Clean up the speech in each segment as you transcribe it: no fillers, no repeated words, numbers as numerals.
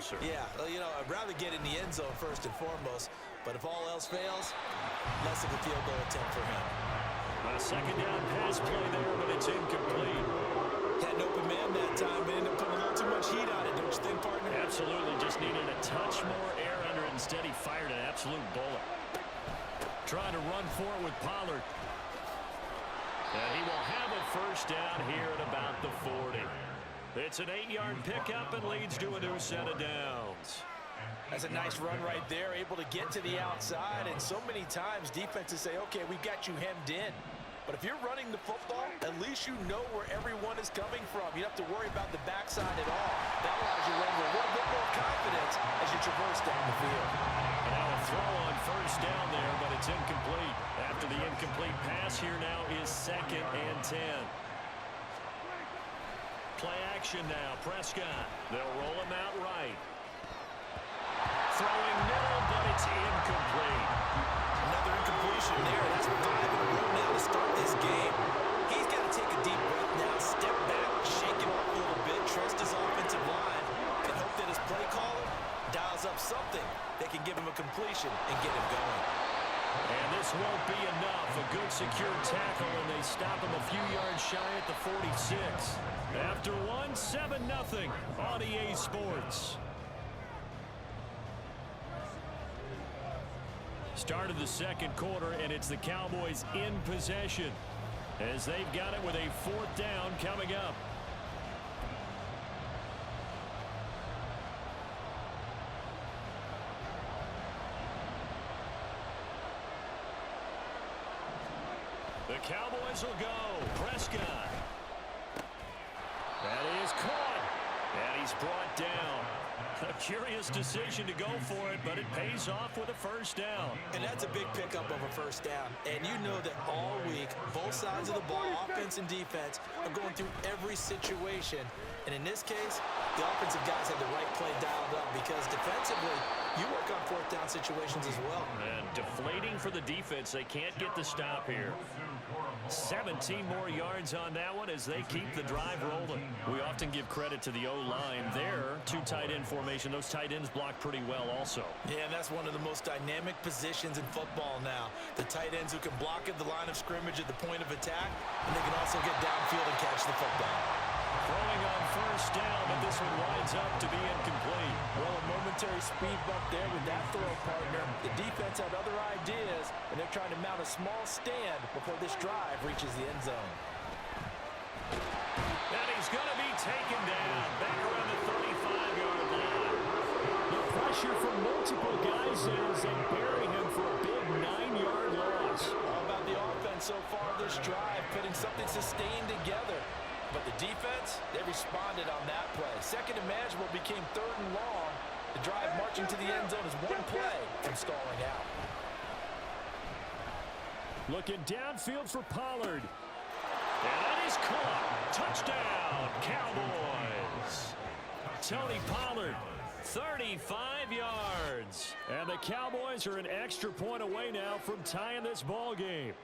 closer. Yeah, well, you know, I'd rather get in the end zone first and foremost, but if all else fails, less of a field goal attempt for him. A second down pass play there, but it's incomplete. Had an open man that time, but ended up putting a little too much heat on it, don't you think, partner? Absolutely, just needed a touch more air under it. Instead, he fired an absolute bullet. Trying to run for it with Pollard. And he will have a first down here at about the 40. It's an 8-yard pickup and leads to a new set of downs. That's a nice run right there, able to get to the outside, and so many times defenses say, okay, we've got you hemmed in. But if you're running the football, at least you know where everyone is coming from. You don't have to worry about the backside at all. That allows you to run with a little bit more confidence as you traverse down the field. And now a throw on first down there, but it's incomplete. After the incomplete pass, here now is 2nd and 10. Play action now, Prescott. They'll roll him out right. Throwing middle, but it's incomplete. Another incompletion there. That's 5 in a row now to start this game. He's got to take a deep breath now, step back, shake it off a little bit, trust his offensive line, and hope that his play caller dials up something that can give him a completion and get him going. And this won't be enough. A good secure tackle, and they stop him a few yards shy at the 46. After one, 7-0 on EA Sports. Start of the second quarter, and it's the Cowboys in possession as they've got it with a 4th down coming up. The Cowboys will go. Prescott. That is caught, and he's brought down. A curious decision to go for it, but it pays off with a first down. And that's a big pickup of a first down. And you know that all week, both sides of the ball, offense and defense, are going through every situation. And in this case, the offensive guys had the right play dialed up because defensively, you work on 4th down situations as well. And deflating for the defense. They can't get the stop here. 17 more yards on that one as they keep the drive rolling. We often give credit to the O-line there. 2 tight end formation. Those tight ends block pretty well also. Yeah, and that's one of the most dynamic positions in football now. The tight ends who can block at the line of scrimmage at the point of attack, and they can also get downfield and catch the football. Throwing on first down, but this one winds up to be incomplete. Well, a momentary speed bump there with that throw, partner. The defense had other ideas, and they're trying to mount a small stand before this drive reaches the end zone. And he's going to be taken down back around the 35-yard line. The pressure from multiple guys as they bury him for a big 9-yard loss. All about the offense so far this drive, putting something sustained together. But the defense, they responded on that play. Second and manageable became 3rd and long. The drive marching to the end zone is one play from stalling out. Looking downfield for Pollard. And that is caught. Touchdown, Cowboys. Tony Pollard, 35 yards. And the Cowboys are an extra point away now from tying this ball game.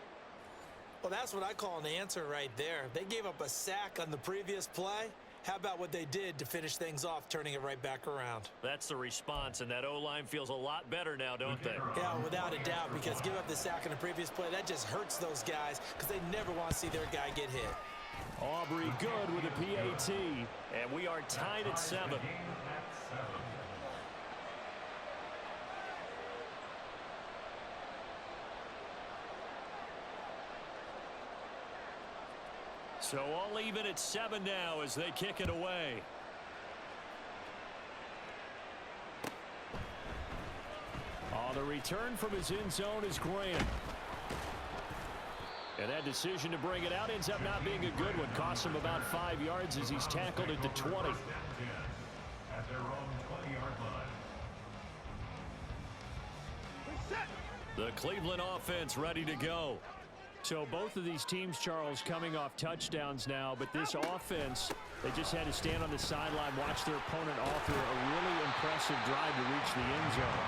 Well, that's what I call an answer right there. They gave up a sack on the previous play. How about what they did to finish things off, turning it right back around? That's the response, and that O-line feels a lot better now, don't they? Yeah, without a doubt, because give up the sack on the previous play, that just hurts those guys because they never want to see their guy get hit. Aubrey good with a PAT, and we are tied at 7. So all even at 7 now as they kick it away. On the return from his end zone is Graham. And that decision to bring it out ends up not being a good one. Costs him about 5 yards as he's tackled at the 20. At their own 20-yard line. The Cleveland offense ready to go. So both of these teams, Charles, coming off touchdowns now, but this offense, they just had to stand on the sideline, watch their opponent author a really impressive drive to reach the end zone.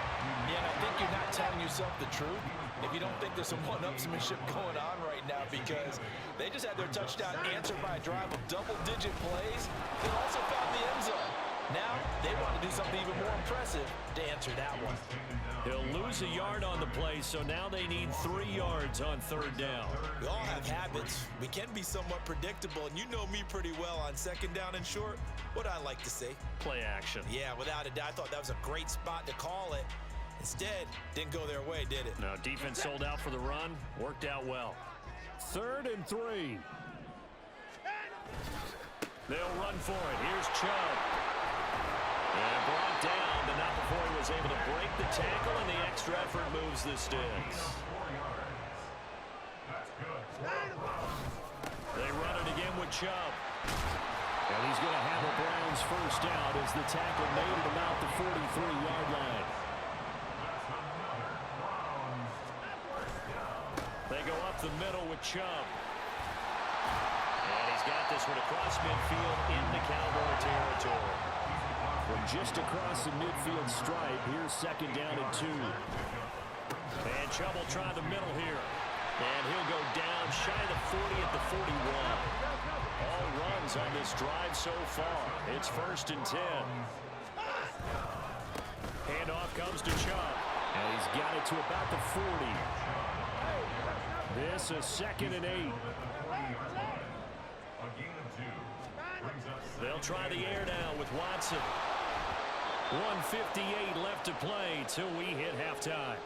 Yeah, I think you're not telling yourself the truth if you don't think there's some one-upsmanship going on right now, because they just had their touchdown answered by a drive of double-digit plays. They also found the end zone. Now they they want to do something even more impressive to answer that one. He'll lose a yard on the play, so now they need 3 yards on 3rd down. We all have habits. We can be somewhat predictable, and you know me pretty well on 2nd down and short. What I like to say? Play action. Yeah, without a doubt, I thought that was a great spot to call it. Instead, didn't go their way, did it? No, defense sold out for the run. Worked out well. 3rd and 3. They'll run for it. Here's Chubb. And brought down, but not before he was able to break the tackle, and the extra effort moves the sticks. They run it again with Chubb. And he's going to have a Browns first out as the tackle made at about the 43-yard line. They go up the middle with Chubb. And he's got this one across midfield into Cowboy territory. From just across the midfield stripe, here's 2nd down and 2. And Chubb will try the middle here. And he'll go down shy of the 40 at the 41. All runs on this drive so far. It's 1st and 10. Handoff comes to Chubb. And he's got it to about the 40. This is 2nd and 8. They'll try the air now with Watson. 1:58 left to play till we hit halftime.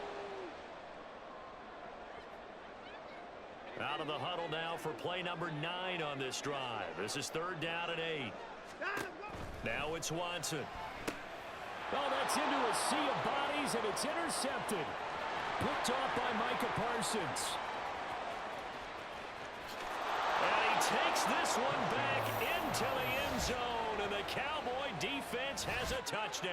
Out of the huddle now for play number 9 on this drive. This is 3rd down and 8. Now it's Watson. Oh, that's into a sea of bodies, and it's intercepted. Picked off by Micah Parsons. And he takes this one back into the end zone, and the Cowboy defense has a touchdown.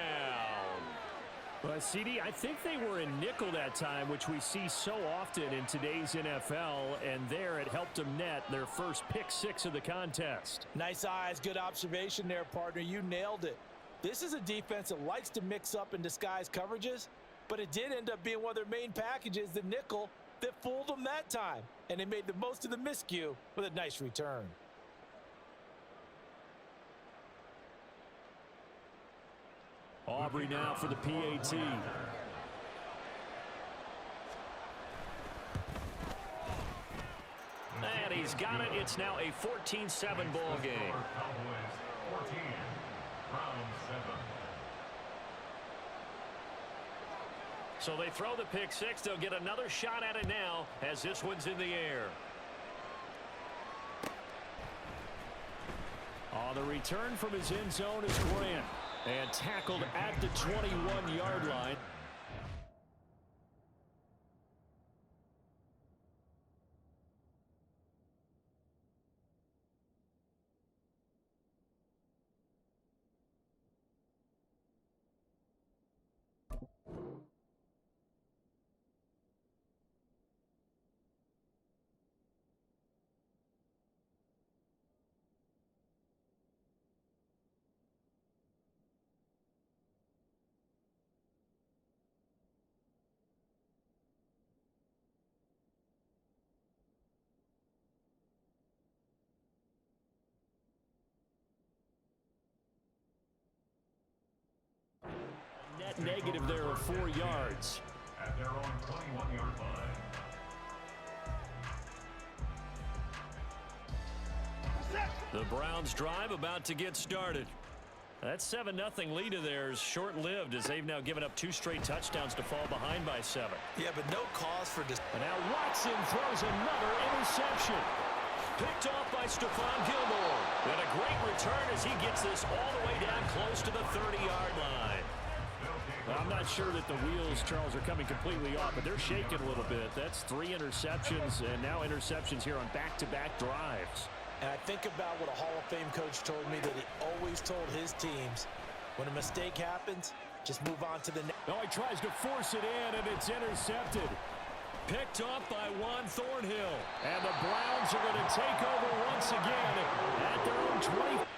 Well, CD, I think they were in nickel that time, which we see so often in today's NFL, and there it helped them net their first pick-6 of the contest. Nice eyes, good observation there, partner. You nailed it. This is a defense that likes to mix up and disguise coverages, but it did end up being one of their main packages, the nickel, that fooled them that time. And they made the most of the miscue with a nice return. Aubrey now for the PAT. And he's got it. It's now a 14-7 ball game. So they throw the pick-6. They'll get another shot at it now as this one's in the air. On the return from his end zone is Grant. And tackled at the 21-yard line. Net negative there of 4 yards. At their own 21-yard line. The Browns drive about to get started. That 7-0 lead of theirs short-lived as they've now given up 2 straight touchdowns to fall behind by 7. Yeah, but no cause for this. And now Watson throws another interception. Picked off by Stephon Gilmore. And a great return as he gets this all the way down close to the 30-yard line. Well, I'm not sure that the wheels, Charles, are coming completely off, but they're shaking a little bit. That's 3 interceptions and now interceptions here on back-to-back drives. And I think about what a Hall of Fame coach told me that he always told his teams, when a mistake happens, just move on to the next. Oh, he tries to force it in, and it's intercepted. Picked off by Juan Thornhill. And the Browns are going to take over once again at their own 20.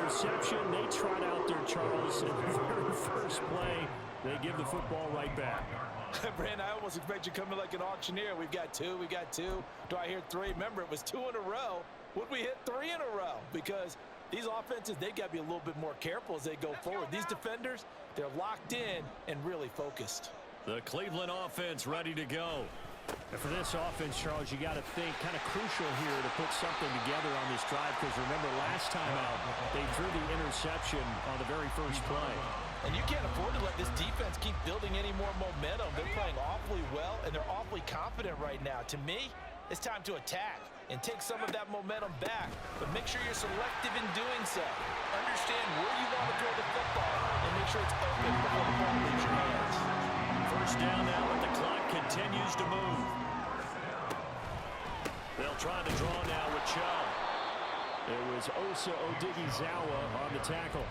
interception. They trot out there, Charles, in the very first play. They give the football right back. Brandon, I almost expect you coming like an auctioneer. We've got two. Do I hear three? Remember, it was 2 in a row. Would we hit 3 in a row? Because these offenses, they got to be a little bit more careful as they go forward. These defenders, they're locked in and really focused. The Cleveland offense ready to go. And for this offense, Charles, you got to think kind of crucial here to put something together on this drive, because remember last time out, they threw the interception on the very first play. And you can't afford to let this defense keep building any more momentum. They're playing awfully well, and they're awfully confident right now. To me, it's time to attack and take some of that momentum back, but make sure you're selective in doing so. Understand where you want to throw the football and make sure it's open before the ball leaves your hands. First down now, but the clock continues to move. They'll try to draw now with Chubb. It was Osa Odighizuwa on the tackle.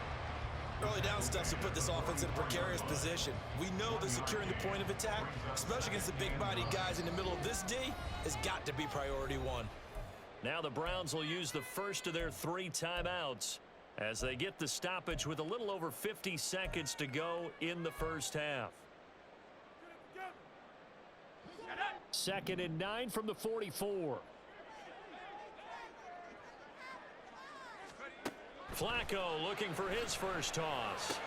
Early down stuff to put this offense in a precarious position. We know that securing the point of attack, especially against the big-bodied guys in the middle of this D, has got to be priority one. Now the Browns will use the first of their 3 timeouts as they get the stoppage with a little over 50 seconds to go in the first half. 2nd and 9 from the 44. Flacco looking for his first toss.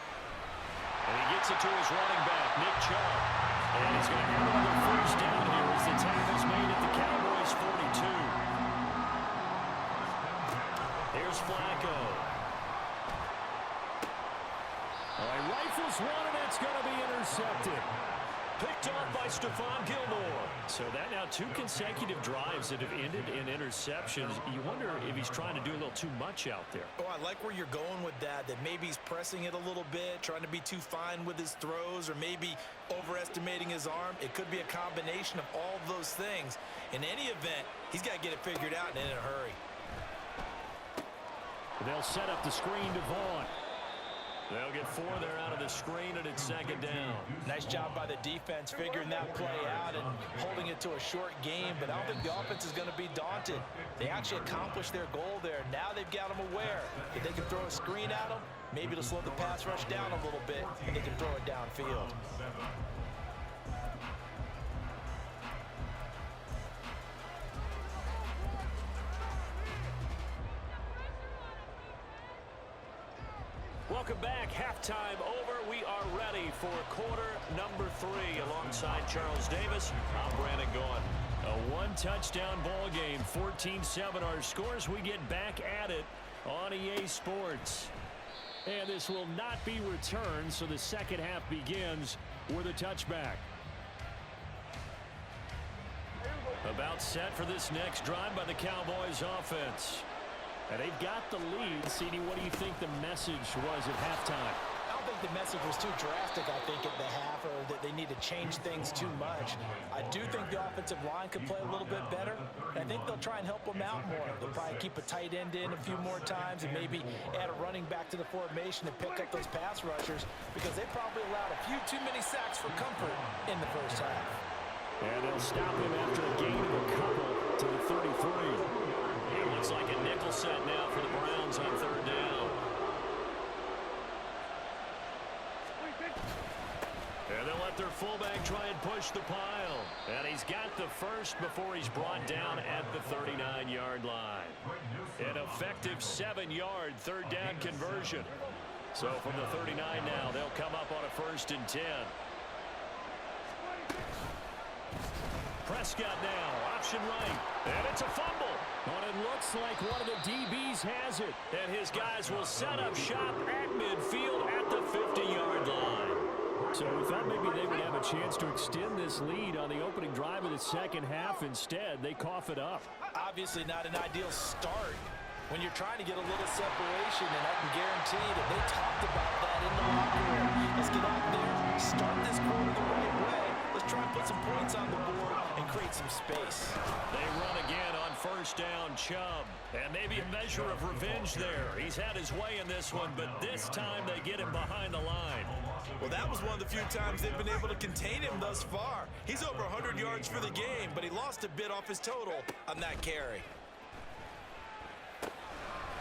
And he gets it to his running back, Nick Chubb. And he's going to have another first down here as the tackle's made at the Cowboys' 42. Here's Flacco. Oh, he rifles one, and it's going to be intercepted. Picked off by Stephon Gilmore. So that now 2 consecutive drives that have ended in interceptions. You wonder if he's trying to do a little too much out there. Oh, I like where you're going with that maybe he's pressing it a little bit, trying to be too fine with his throws, or maybe overestimating his arm. It could be a combination of all of those things. In any event, he's got to get it figured out and in a hurry. They'll set up the screen to Vaughn. They'll get 4 there out of the screen, and it's 2nd down. Nice job by the defense figuring that play out and holding it to a short game, but I don't think the offense is going to be daunted. They actually accomplished their goal there. Now they've got them aware that they can throw a screen at them, maybe to slow the pass rush down a little bit, and they can throw it downfield. Welcome back. Halftime over. We are ready for quarter number 3. Alongside Charles Davis, I'm Brandon Gaughan. A 1-touchdown ball game, 14-7 our scores. We get back at it on EA Sports. And this will not be returned, so the second half begins with a touchback. About set for this next drive by the Cowboys offense. And they've got the lead. CD, what do you think the message was at halftime? I don't think the message was too drastic, I think, at the half, or that they need to change things too much. I do think the offensive line could play a little bit better, and I think they'll try and help them out more. They'll probably keep a tight end in a few more times and maybe add a running back to the formation to pick up those pass rushers, because they probably allowed a few too many sacks for comfort in the first half. And they'll stop him after a gain of a couple to the 33. It looks like a nickel set now for the Browns on 3rd down. And they'll let their fullback try and push the pile. And he's got the first before he's brought down at the 39-yard line. An effective 7-yard 3rd down conversion. So from the 39 now, they'll come up on a 1st and 10. Prescott now, option right, and it's a fumble. But it looks like one of the DBs has it, and his guys will set up shop at midfield at the 50-yard line. So we thought maybe they would have a chance to extend this lead on the opening drive of the second half. Instead, they cough it up. Obviously not an ideal start when you're trying to get a little separation, and I can guarantee that they talked about that in the locker room. Let's get out there, start this quarter the right way. Let's try and put some points on the board and create some space. They run again on 1st down, Chubb. And maybe a measure of revenge there. He's had his way in this one, but this time they get him behind the line. Well, that was one of the few times they've been able to contain him thus far. He's over 100 yards for the game, but he lost a bit off his total on that carry.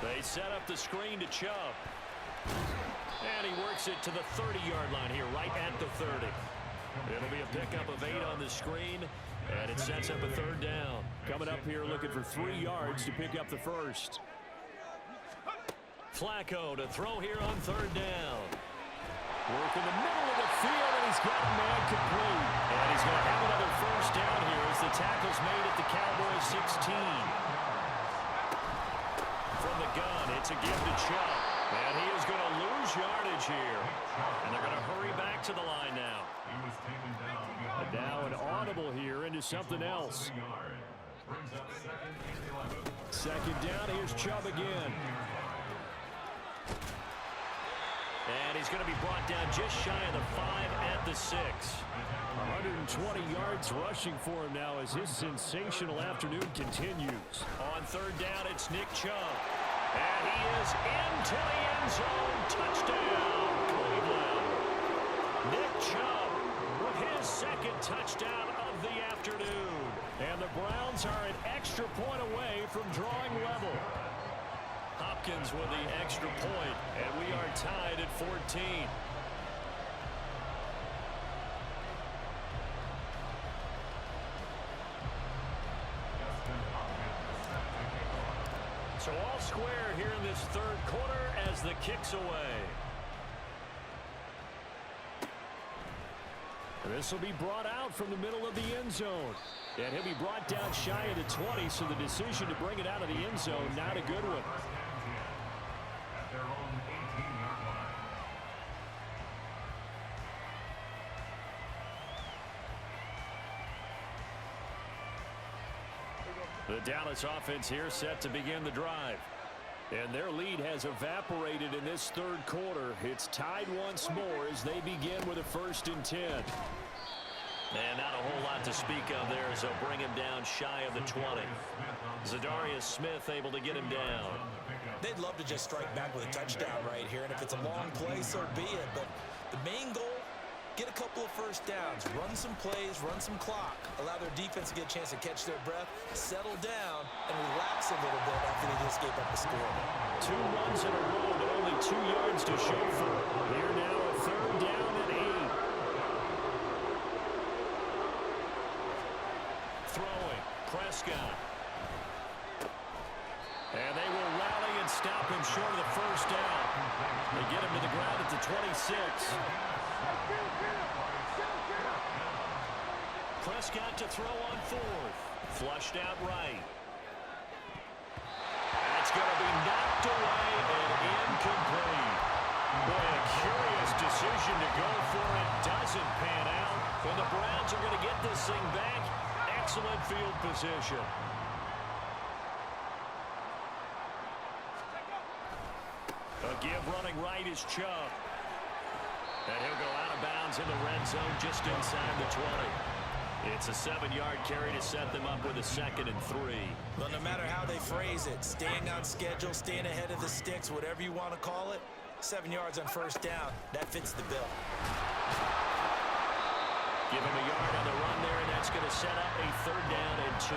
They set up the screen to Chubb. And he works it to the 30-yard line here, right at the 30. It'll be a pickup of 8 on the screen, and it sets up a 3rd down. Coming up here looking for 3 yards to pick up the first. Flacco to throw here on 3rd down. Work in the middle of the field, and he's got a man complete. And he's going to have another first down here as the tackle's made at the Cowboys 16. From the gun, it's a give to Chubb. And he is going to lose yardage here. And they're going to hurry back to the line now. And now an audible here into something else. 2nd down, here's Chubb again. And he's going to be brought down just shy of the 5 at the 6. 120 yards rushing for him now as his sensational afternoon continues. On 3rd down, it's Nick Chubb. And he is into the end zone. Touchdown, Cleveland. Nick Chubb with his 2nd touchdown of the afternoon. And the Browns are an extra point away from drawing level. Hopkins with the extra point, and we are tied at 14. So all square here in this 3rd quarter as the kick's away. This will be brought out from the middle of the end zone. And he'll be brought down shy of the 20, so the decision to bring it out of the end zone, not a good one. At their own 18-yard line. The Dallas offense here set to begin the drive. And their lead has evaporated in this 3rd quarter. It's tied once more as they begin with a 1st and 10. And not a whole lot to speak of there as they'll bring him down shy of the 20. Zadarius Smith able to get him down. They'd love to just strike back with a touchdown right here, and if it's a long play, so be it. But the main goal, get a couple of first downs, run some plays, run some clock, allow their defense to get a chance to catch their breath, settle down, and relax a little bit after they just gave up the score. 2 runs in a row, but only 2 yards to show for it. Here now a 3rd down and 8. Throwing, Prescott. And they will rally and stop him short of the first down. They get him to the ground at the 26. Prescott to throw on 4th. Flushed out right. That's going to be knocked away and incomplete. Boy, a curious decision to go for it. Doesn't pan out. And the Browns are going to get this thing back. Excellent field position. A give running right is Chubb. And he'll go out of bounds in the red zone just inside the 20. It's a 7-yard carry to set them up with a 2nd and 3. Well, no matter how they phrase it, staying on schedule, staying ahead of the sticks, whatever you want to call it, 7 yards on 1st down, that fits the bill. Give him a yard on the run there, and that's going to set up a 3rd down and 2.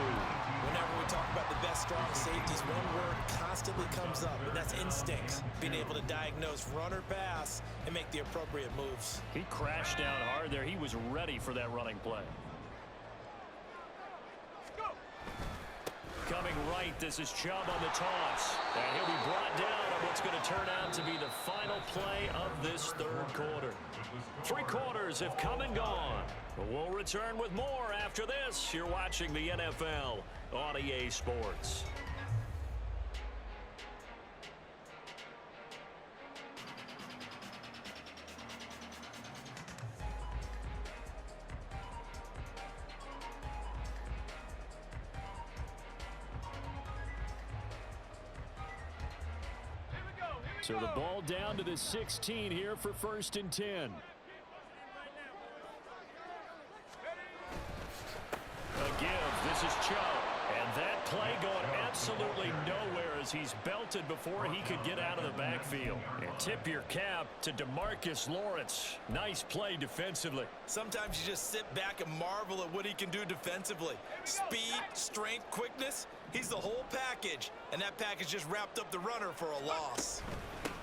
Whenever we talk about the best strong safeties, one word constantly comes up, and that's instincts. Being able to diagnose run or pass and make the appropriate moves. He crashed down hard there. He was ready for that running play. Coming right, this is Chubb on the toss. And he'll be brought down on what's going to turn out to be the final play of this 3rd quarter. 3 quarters have come and gone. But we'll return with more after this. You're watching the NFL on EA Sports. So the ball down to the 16 here for 1st and 10. A give. This is Chubb. And that play going absolutely nowhere as he's belted before he could get out of the backfield. And tip your cap to Demarcus Lawrence. Nice play defensively. Sometimes you just sit back and marvel at what he can do defensively. Speed, strength, quickness. He's the whole package. And that package just wrapped up the runner for a loss.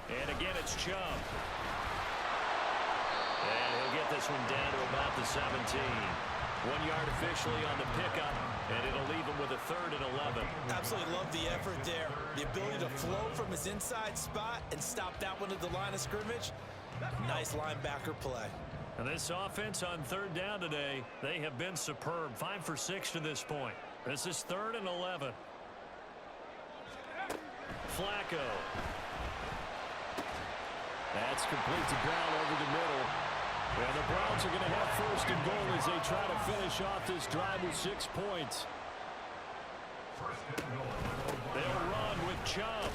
And again, it's Chubb. And he'll get this one down to about the 17. 1 yard officially on the pickup, and it'll leave him with a 3rd and 11. Absolutely love the effort there. The ability to flow from his inside spot and stop that one at the line of scrimmage. Nice linebacker play. And this offense on 3rd down today, they have been superb. 5 for 6 to this point. This is 3rd and 11. Flacco. That's complete to Brown over the middle. And the Browns are going to have 1st and goal as they try to finish off this drive with 6 points. They'll run with Chubb.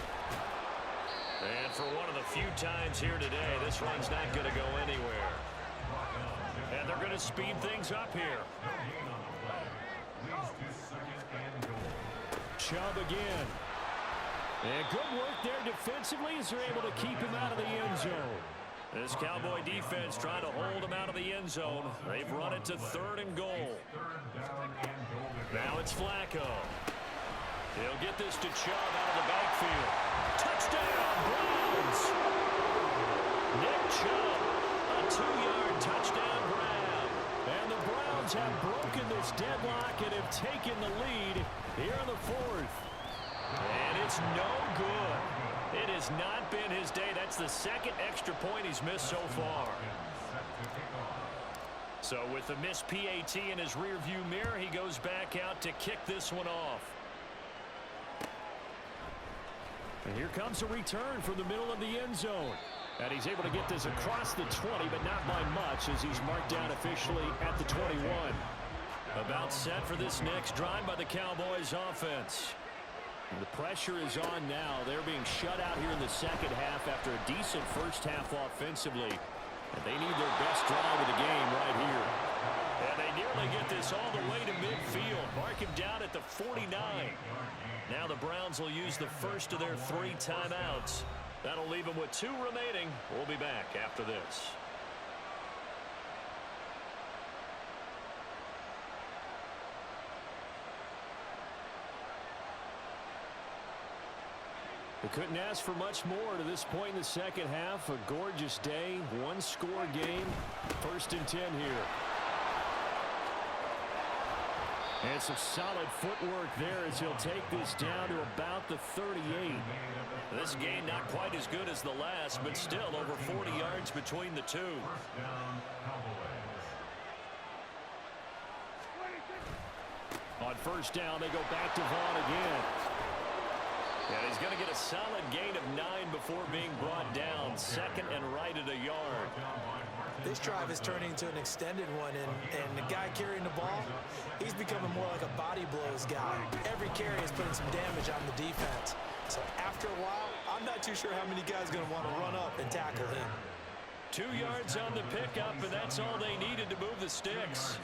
And for one of the few times here today, this run's not going to go anywhere. And they're going to speed things up here. Chubb again. And good work there defensively as they're able to keep him out of the end zone. This Cowboy defense trying to hold him out of the end zone. They've run it to 3rd and goal. Now it's Flacco. He'll get this to Chubb out of the backfield. Touchdown, Browns! Nick Chubb, a 2-yard touchdown grab. And the Browns have broken this deadlock and have taken the lead here in the 4th. And it's no good. It has not been his day. That's the 2nd extra point he's missed so far. So with the missed PAT in his rearview mirror, he goes back out to kick this one off. And here comes a return from the middle of the end zone. And he's able to get this across the 20, but not by much as he's marked down officially at the 21. About set for this next drive by the Cowboys offense. The pressure is on now. They're being shut out here in the 2nd half after a decent 1st half offensively. And they need their best drive of the game right here. And they nearly get this all the way to midfield. Mark him down at the 49. Now the Browns will use the 1st of their 3 timeouts. That'll leave them with 2 remaining. We'll be back after this. They couldn't ask for much more to this point in the 2nd half. A gorgeous day, 1-score game. 1st and 10 here. And some solid footwork there as he'll take this down to about the 38. This game not quite as good as the last, but still over 40 yards between the two. On 1st down, they go back to Vaughn again. And he's going to get a solid gain of 9 before being brought down. 2nd and right at a yard. This drive is turning into an extended one, and the guy carrying the ball, he's becoming more like a body blows guy. Every carry is putting some damage on the defense. So after a while, I'm not too sure how many guys are going to want to run up and tackle him. 2 yards on the pickup, and that's all they needed to move the sticks.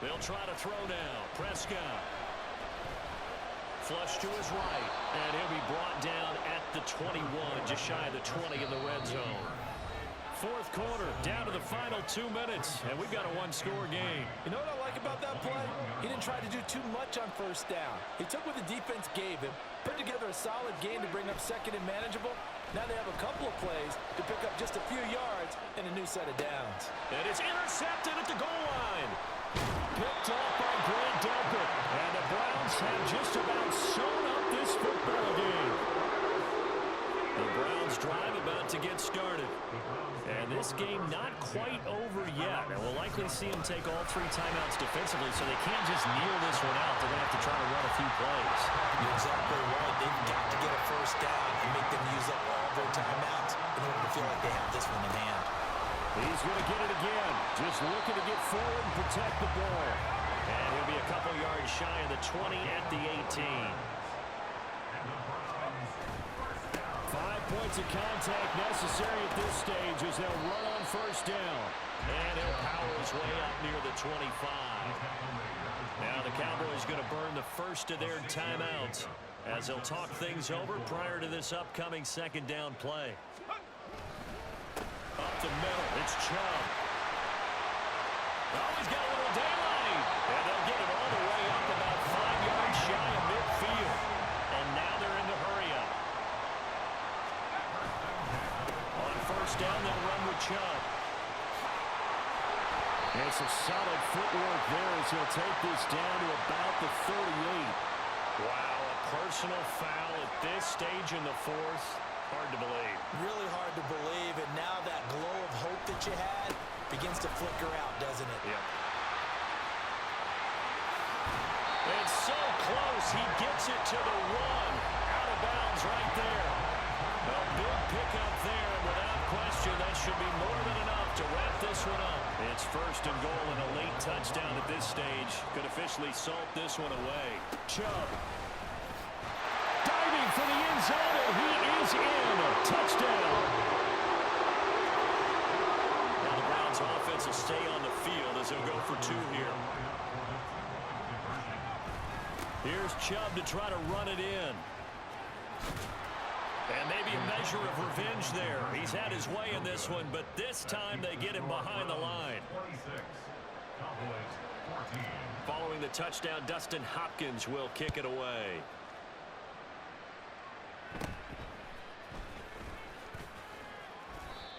They'll try to throw now. Prescott. Flush to his right. And he'll be brought down at the 21, just shy of the 20 in the red zone. 4th quarter, down to the final 2 minutes, and we've got a 1-score game. You know what I like about that play? He didn't try to do too much on 1st down. He took what the defense gave him, put together a solid game to bring up 2nd and manageable. Now they have a couple of plays to pick up just a few yards and a new set of downs. And it's intercepted at the goal line. Picked off by Grant Delpit. And the Browns have just about sewn up this football game. The Browns drive about to get started. And this game not quite over yet. And we'll likely see them take all 3 timeouts defensively, so they can't just kneel this one out. They're going to have to try to run a few plays. You're exactly right. They've got to get a 1st down and make them use up all their timeouts in order to feel like they have this one in hand. He's going to get it again. Just looking to get forward and protect the ball. And he'll be a couple yards shy of the 20 at the 18. 5 points of contact necessary at this stage as they'll run on first down. And he'll power his way up near the 25. Now the Cowboys going to burn the first of their timeouts as they'll talk things over prior to this upcoming second down play. Up the middle, it's Chubb. Oh, he's got a little daylight. And they'll get it all the way up about 5 yards shy of midfield. And now they're in the hurry up. On first down, they'll run with Chubb. And some solid footwork there as he'll take this down to about the 38. Wow, a personal foul at this stage in the fourth. Hard to believe. Really hard to believe, and now that glow of hope that you had begins to flicker out, doesn't it? Yep. It's so close. He gets it to the one. Out of bounds right there. A big pickup there. Without question, that should be more than enough to wrap this one up. It's first and goal and a late touchdown at this stage. Could officially salt this one away. Chubb. Diving for the end zone, and he is in. Touchdown. Now the Browns offense will stay on the field as they'll go for two here. Here's Chubb to try to run it in. And maybe a measure of revenge there. He's had his way in this one, but this time they get him behind the line. Following the touchdown, Dustin Hopkins will kick it away.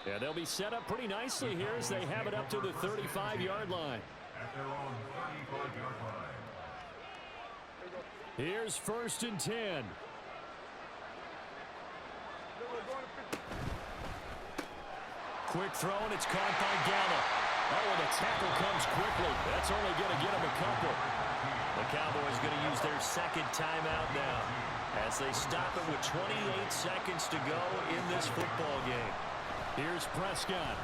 Yeah, they'll be set up pretty nicely here as they have it up to the 35-yard line. At their own 35-yard line. Here's first and 10. Quick throw, and it's caught by Gallup. Oh, and the tackle comes quickly. That's only going to get him a couple. The Cowboys going to use their second timeout now as they stop it with 28 seconds to go in this football game. Here's Prescott.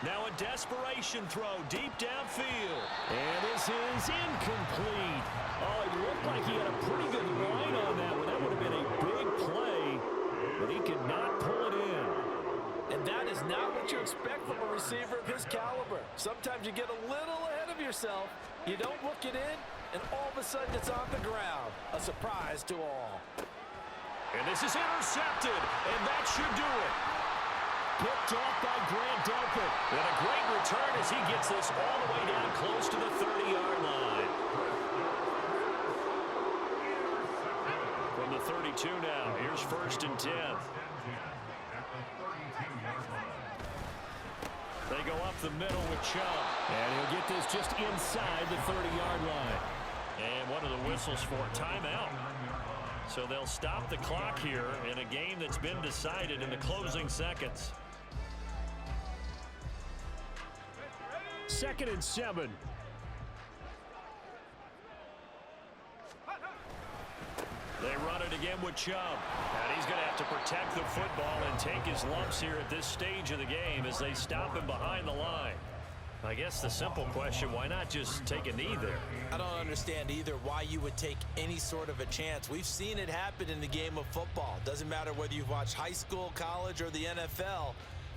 Now a desperation throw deep downfield. And this is incomplete. Oh, it looked like he had a pretty good line on that one. That would have been a big play, but he could not pull it in. And that is not what you expect from a receiver of his caliber. Sometimes you get a little ahead of yourself. You don't look it in, and all of a sudden it's on the ground. A surprise to all. And this is intercepted, and that should do it. Picked off by Grant Delpit. And a great return as he gets this all the way down close to the 30-yard line. From the 32 now, here's first and 10. They go up the middle with Chubb. And he'll get this just inside the 30-yard line. And what are the whistles for? Timeout. So they'll stop the clock here in a game that's been decided in the closing seconds. 2nd and 7. They run it again with Chubb. And he's going to have to protect the football and take his lumps here at this stage of the game as they stop him behind the line. I guess the simple question, why not just take a knee there? I don't understand either why you would take any sort of a chance. We've seen it happen in the game of football. Doesn't matter whether you've watched high school, college, or the NFL.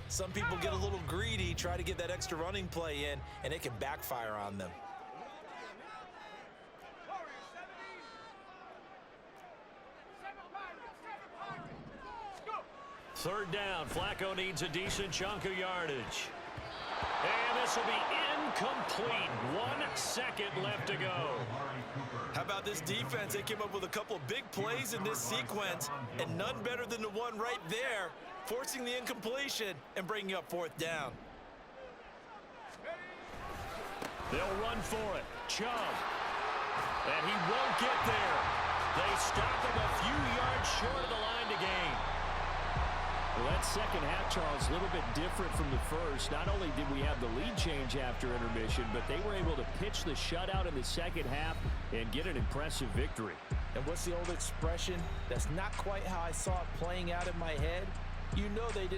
Some people get a little greedy, try to get that extra running play in, and it can backfire on them. Third down, Flacco needs a decent chunk of yardage. And this will be incomplete. 1 second left to go. How about this defense? They came up with a couple of big plays in this sequence, and none better than the one right there, forcing the incompletion and bringing up 4th down. They'll run for it. Chubb. And he won't get there. They stop him a few yards short of the line to gain. Well, that second half, Charles, a little bit different from the first. Not only did we have the lead change after intermission, but they were able to pitch the shutout in the second half and get an impressive victory. And what's the old expression? That's not quite how I saw it playing out in my head. You know they didn't